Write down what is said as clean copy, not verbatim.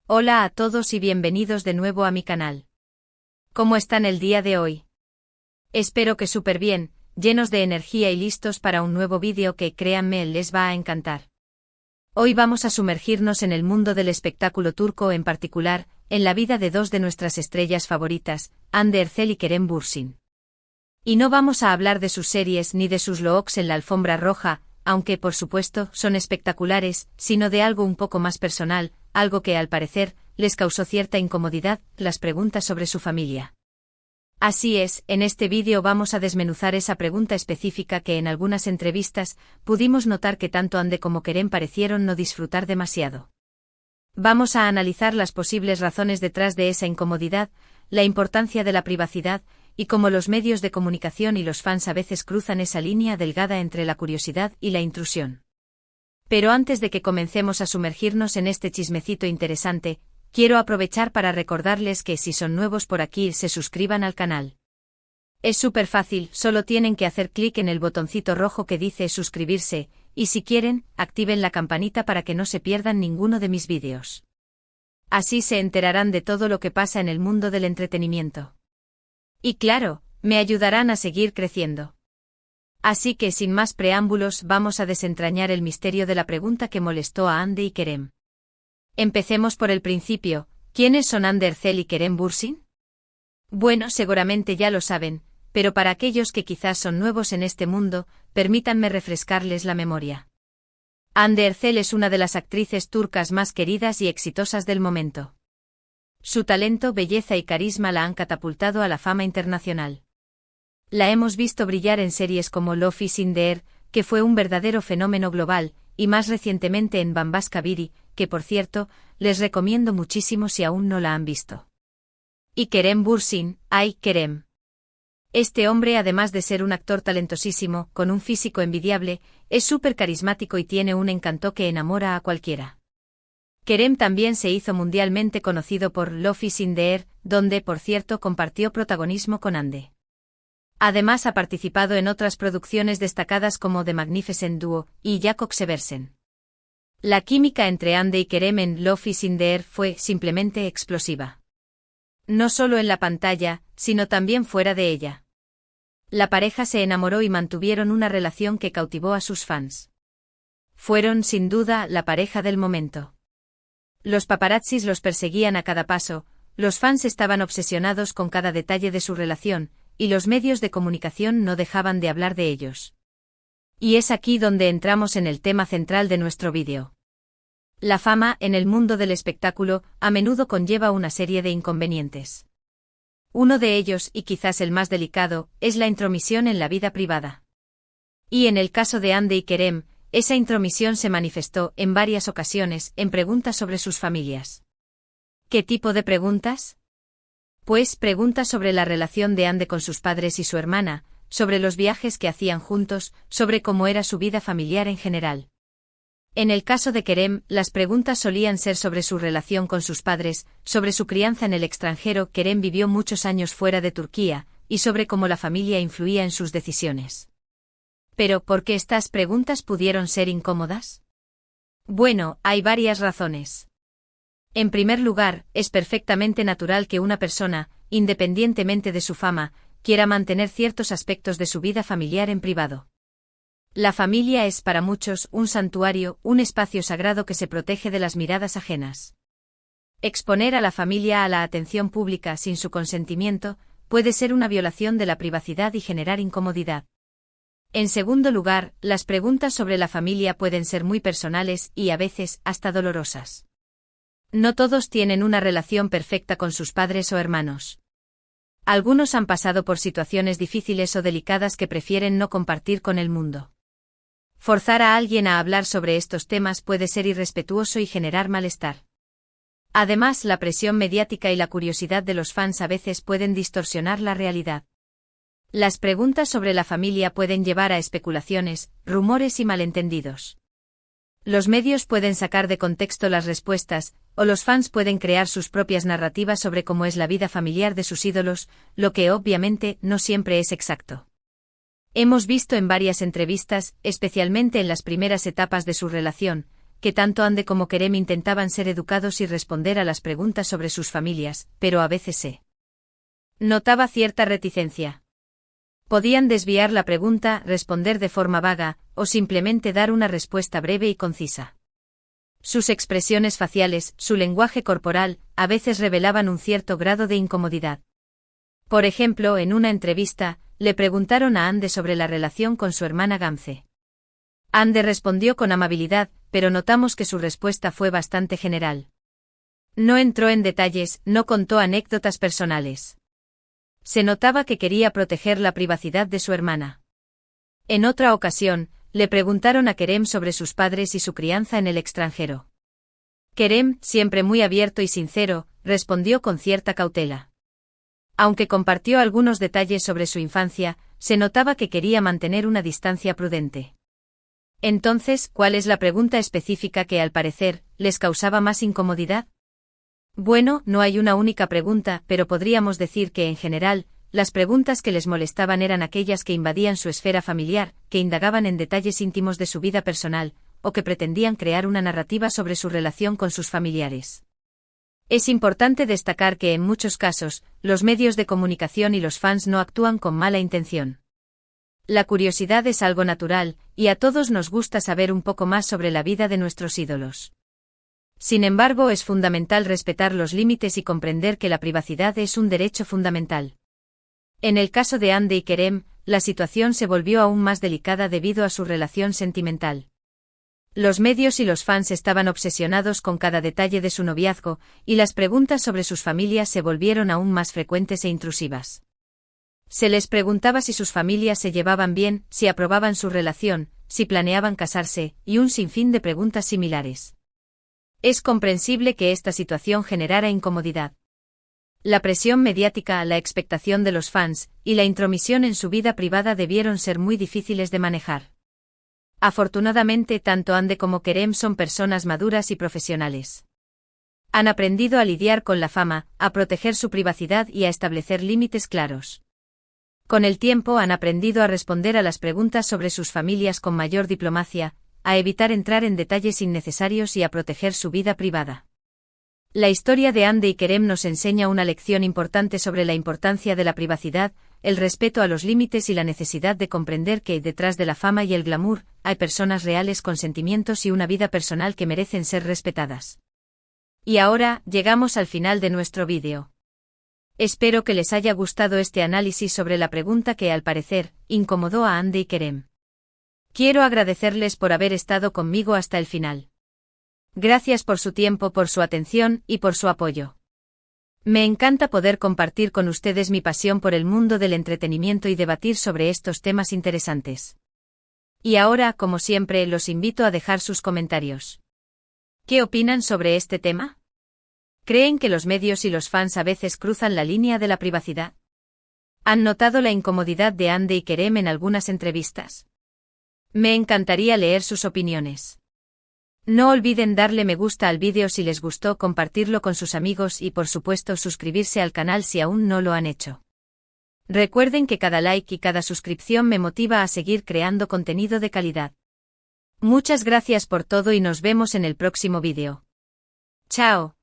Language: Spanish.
Hola a todos y bienvenidos de nuevo a mi canal. ¿Cómo están el día de hoy? Espero que súper bien, llenos de energía y listos para un nuevo vídeo que, créanme, les va a encantar. Hoy vamos a sumergirnos en el mundo del espectáculo turco, en particular, en la vida de dos de nuestras estrellas favoritas, Hande Erçel y Kerem Bürsin. Y no vamos a hablar de sus series ni de sus looks en la alfombra roja, aunque por supuesto son espectaculares, sino de algo un poco más personal, algo que al parecer les causó cierta incomodidad, las preguntas sobre su familia. Así es, en este vídeo vamos a desmenuzar esa pregunta específica que en algunas entrevistas pudimos notar que tanto Hande como Kerem parecieron no disfrutar demasiado. Vamos a analizar las posibles razones detrás de esa incomodidad, la importancia de la privacidad, y cómo los medios de comunicación y los fans a veces cruzan esa línea delgada entre la curiosidad y la intrusión. Pero antes de que comencemos a sumergirnos en este chismecito interesante, quiero aprovechar para recordarles que si son nuevos por aquí se suscriban al canal. Es súper fácil, solo tienen que hacer clic en el botoncito rojo que dice suscribirse, y si quieren, activen la campanita para que no se pierdan ninguno de mis vídeos. Así se enterarán de todo lo que pasa en el mundo del entretenimiento. Y claro, me ayudarán a seguir creciendo. Así que sin más preámbulos vamos a desentrañar el misterio de la pregunta que molestó a Hande y Kerem. Empecemos por el principio, ¿quiénes son Hande Erçel y Kerem Bürsin? Bueno, seguramente ya lo saben, pero para aquellos que quizás son nuevos en este mundo, permítanme refrescarles la memoria. Hande Erçel es una de las actrices turcas más queridas y exitosas del momento. Su talento, belleza y carisma la han catapultado a la fama internacional. La hemos visto brillar en series como Love is in the Air, que fue un verdadero fenómeno global, y más recientemente en Bambaşka Biri, que por cierto, les recomiendo muchísimo si aún no la han visto. Y Kerem Bürsin, ¡ay, Kerem! Este hombre, además de ser un actor talentosísimo, con un físico envidiable, es súper carismático y tiene un encanto que enamora a cualquiera. Kerem también se hizo mundialmente conocido por Love is in the Air, donde, por cierto, compartió protagonismo con Hande. Además ha participado en otras producciones destacadas como The Magnificent Duo y Jakob Seversen. La química entre Hande y Kerem en Love is in the Air fue simplemente explosiva. No solo en la pantalla, sino también fuera de ella. La pareja se enamoró y mantuvieron una relación que cautivó a sus fans. Fueron, sin duda, la pareja del momento. Los paparazzis los perseguían a cada paso, los fans estaban obsesionados con cada detalle de su relación, y los medios de comunicación no dejaban de hablar de ellos. Y es aquí donde entramos en el tema central de nuestro vídeo. La fama, en el mundo del espectáculo, a menudo conlleva una serie de inconvenientes. Uno de ellos, y quizás el más delicado, es la intromisión en la vida privada. Y en el caso de Hande y Kerem, esa intromisión se manifestó, en varias ocasiones, en preguntas sobre sus familias. ¿Qué tipo de preguntas? Pues preguntas sobre la relación de Hande con sus padres y su hermana, sobre los viajes que hacían juntos, sobre cómo era su vida familiar en general. En el caso de Kerem, las preguntas solían ser sobre su relación con sus padres, sobre su crianza en el extranjero. Kerem vivió muchos años fuera de Turquía, y sobre cómo la familia influía en sus decisiones. Pero, ¿por qué estas preguntas pudieron ser incómodas? Bueno, hay varias razones. En primer lugar, es perfectamente natural que una persona, independientemente de su fama, quiera mantener ciertos aspectos de su vida familiar en privado. La familia es para muchos un santuario, un espacio sagrado que se protege de las miradas ajenas. Exponer a la familia a la atención pública sin su consentimiento puede ser una violación de la privacidad y generar incomodidad. En segundo lugar, las preguntas sobre la familia pueden ser muy personales y a veces hasta dolorosas. No todos tienen una relación perfecta con sus padres o hermanos. Algunos han pasado por situaciones difíciles o delicadas que prefieren no compartir con el mundo. Forzar a alguien a hablar sobre estos temas puede ser irrespetuoso y generar malestar. Además, la presión mediática y la curiosidad de los fans a veces pueden distorsionar la realidad. Las preguntas sobre la familia pueden llevar a especulaciones, rumores y malentendidos. Los medios pueden sacar de contexto las respuestas, o los fans pueden crear sus propias narrativas sobre cómo es la vida familiar de sus ídolos, lo que obviamente no siempre es exacto. Hemos visto en varias entrevistas, especialmente en las primeras etapas de su relación, que tanto Ande como Kerem intentaban ser educados y responder a las preguntas sobre sus familias, pero a veces se notaba cierta reticencia. Podían desviar la pregunta, responder de forma vaga, o simplemente dar una respuesta breve y concisa. Sus expresiones faciales, su lenguaje corporal, a veces revelaban un cierto grado de incomodidad. Por ejemplo, en una entrevista, le preguntaron a Ande sobre la relación con su hermana Gamze. Ande respondió con amabilidad, pero notamos que su respuesta fue bastante general. No entró en detalles, no contó anécdotas personales. Se notaba que quería proteger la privacidad de su hermana. En otra ocasión, le preguntaron a Kerem sobre sus padres y su crianza en el extranjero. Kerem, siempre muy abierto y sincero, respondió con cierta cautela. Aunque compartió algunos detalles sobre su infancia, se notaba que quería mantener una distancia prudente. Entonces, ¿cuál es la pregunta específica que, al parecer, les causaba más incomodidad? Bueno, no hay una única pregunta, pero podríamos decir que, en general, las preguntas que les molestaban eran aquellas que invadían su esfera familiar, que indagaban en detalles íntimos de su vida personal, o que pretendían crear una narrativa sobre su relación con sus familiares. Es importante destacar que en muchos casos, los medios de comunicación y los fans no actúan con mala intención. La curiosidad es algo natural, y a todos nos gusta saber un poco más sobre la vida de nuestros ídolos. Sin embargo, es fundamental respetar los límites y comprender que la privacidad es un derecho fundamental. En el caso de Ande y Kerem, la situación se volvió aún más delicada debido a su relación sentimental. Los medios y los fans estaban obsesionados con cada detalle de su noviazgo, y las preguntas sobre sus familias se volvieron aún más frecuentes e intrusivas. Se les preguntaba si sus familias se llevaban bien, si aprobaban su relación, si planeaban casarse, y un sinfín de preguntas similares. Es comprensible que esta situación generara incomodidad. La presión mediática, la expectación de los fans, y la intromisión en su vida privada debieron ser muy difíciles de manejar. Afortunadamente, tanto Ande como Kerem son personas maduras y profesionales. Han aprendido a lidiar con la fama, a proteger su privacidad y a establecer límites claros. Con el tiempo han aprendido a responder a las preguntas sobre sus familias con mayor diplomacia, a evitar entrar en detalles innecesarios y a proteger su vida privada. La historia de Ande y Kerem nos enseña una lección importante sobre la importancia de la privacidad, el respeto a los límites y la necesidad de comprender que, detrás de la fama y el glamour, hay personas reales con sentimientos y una vida personal que merecen ser respetadas. Y ahora, llegamos al final de nuestro vídeo. Espero que les haya gustado este análisis sobre la pregunta que, al parecer, incomodó a Ande y Kerem. Quiero agradecerles por haber estado conmigo hasta el final. Gracias por su tiempo, por su atención y por su apoyo. Me encanta poder compartir con ustedes mi pasión por el mundo del entretenimiento y debatir sobre estos temas interesantes. Y ahora, como siempre, los invito a dejar sus comentarios. ¿Qué opinan sobre este tema? ¿Creen que los medios y los fans a veces cruzan la línea de la privacidad? ¿Han notado la incomodidad de Ande y Kerem en algunas entrevistas? Me encantaría leer sus opiniones. No olviden darle me gusta al vídeo si les gustó, compartirlo con sus amigos y por supuesto suscribirse al canal si aún no lo han hecho. Recuerden que cada like y cada suscripción me motiva a seguir creando contenido de calidad. Muchas gracias por todo y nos vemos en el próximo vídeo. Chao.